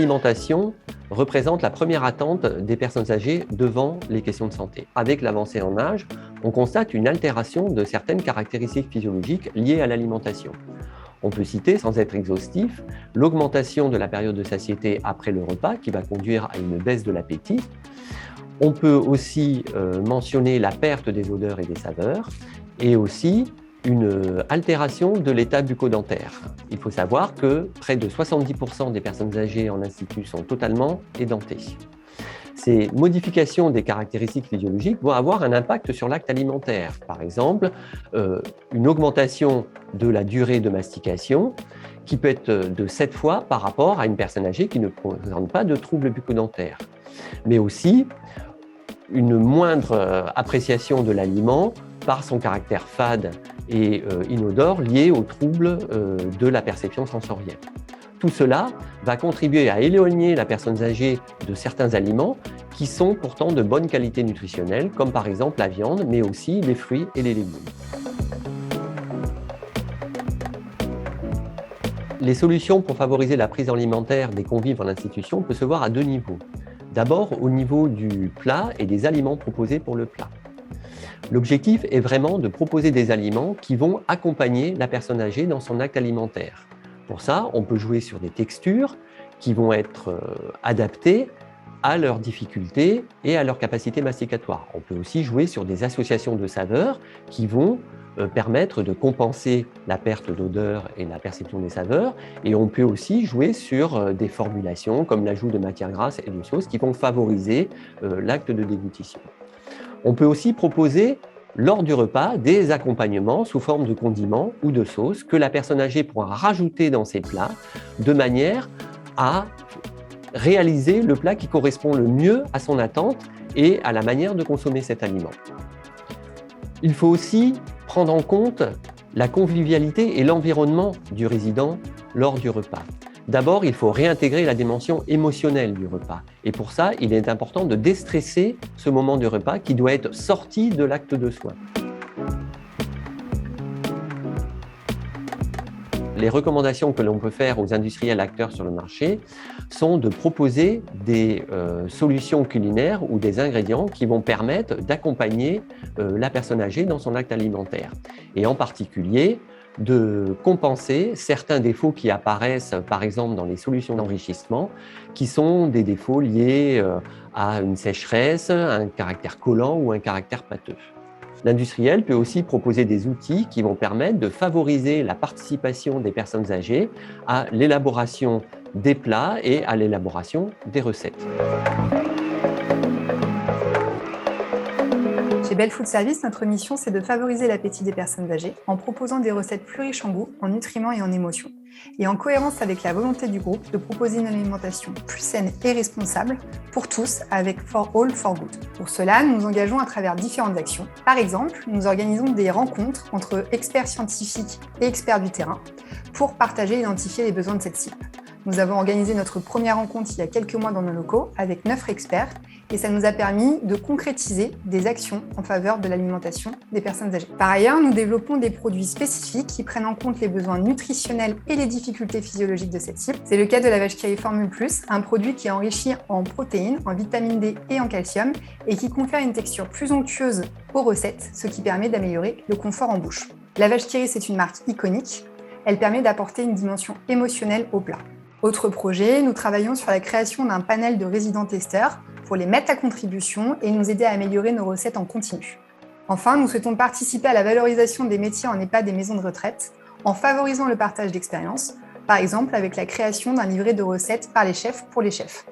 L'alimentation représente la première attente des personnes âgées devant les questions de santé. Avec l'avancée en âge, on constate une altération de certaines caractéristiques physiologiques liées à l'alimentation. On peut citer, sans être exhaustif, l'augmentation de la période de satiété après le repas qui va conduire à une baisse de l'appétit. On peut aussi mentionner la perte des odeurs et des saveurs et aussi une altération de l'état bucco-dentaire. Il faut savoir que près de 70% des personnes âgées en institut sont totalement édentées. Ces modifications des caractéristiques physiologiques vont avoir un impact sur l'acte alimentaire. Par exemple, une augmentation de la durée de mastication qui peut être de 7 fois par rapport à une personne âgée qui ne présente pas de troubles bucco-dentaires. Mais aussi une moindre appréciation de l'aliment par son caractère fade et inodore lié aux troubles de la perception sensorielle. Tout cela va contribuer à éloigner la personne âgée de certains aliments qui sont pourtant de bonne qualité nutritionnelle, comme par exemple la viande, mais aussi les fruits et les légumes. Les solutions pour favoriser la prise alimentaire des convives en institution peuvent se voir à deux niveaux. D'abord, au niveau du plat et des aliments proposés pour le plat. L'objectif est vraiment de proposer des aliments qui vont accompagner la personne âgée dans son acte alimentaire. Pour ça, on peut jouer sur des textures qui vont être adaptées à leurs difficultés et à leur capacité masticatoire. On peut aussi jouer sur des associations de saveurs qui vont permettre de compenser la perte d'odeur et la perception des saveurs. Et on peut aussi jouer sur des formulations comme l'ajout de matières grasses et de sauces qui vont favoriser l'acte de déglutition. On peut aussi proposer lors du repas des accompagnements sous forme de condiments ou de sauces que la personne âgée pourra rajouter dans ses plats de manière à réaliser le plat qui correspond le mieux à son attente et à la manière de consommer cet aliment. Il faut aussi prendre en compte la convivialité et l'environnement du résident lors du repas. D'abord, il faut réintégrer la dimension émotionnelle du repas. Et pour ça, il est important de déstresser ce moment du repas qui doit être sorti de l'acte de soin. Les recommandations que l'on peut faire aux industriels acteurs sur le marché sont de proposer des solutions culinaires ou des ingrédients qui vont permettre d'accompagner la personne âgée dans son acte alimentaire. Et en particulier, de compenser certains défauts qui apparaissent, par exemple, dans les solutions d'enrichissement, qui sont des défauts liés à une sécheresse, un caractère collant ou un caractère pâteux. L'industriel peut aussi proposer des outils qui vont permettre de favoriser la participation des personnes âgées à l'élaboration des plats et à l'élaboration des recettes. Chez Belle Food Service, notre mission, c'est de favoriser l'appétit des personnes âgées en proposant des recettes plus riches en goût, en nutriments et en émotions. Et en cohérence avec la volonté du groupe de proposer une alimentation plus saine et responsable pour tous avec For All For Good. Pour cela, nous nous engageons à travers différentes actions. Par exemple, nous organisons des rencontres entre experts scientifiques et experts du terrain pour partager et identifier les besoins de cette cible. Nous avons organisé notre première rencontre il y a quelques mois dans nos locaux avec 9 experts et ça nous a permis de concrétiser des actions en faveur de l'alimentation des personnes âgées. Par ailleurs, nous développons des produits spécifiques qui prennent en compte les besoins nutritionnels et les difficultés physiologiques de cette cible. C'est le cas de la vache qui rit Formule Plus, un produit qui est enrichi en protéines, en vitamine D et en calcium et qui confère une texture plus onctueuse aux recettes, ce qui permet d'améliorer le confort en bouche. La vache qui rit, c'est une marque iconique. Elle permet d'apporter une dimension émotionnelle au plat. Autre projet, nous travaillons sur la création d'un panel de résidents testeurs pour les mettre à contribution et nous aider à améliorer nos recettes en continu. Enfin, nous souhaitons participer à la valorisation des métiers en EHPAD et maisons de retraite en favorisant le partage d'expériences, par exemple avec la création d'un livret de recettes par les chefs pour les chefs.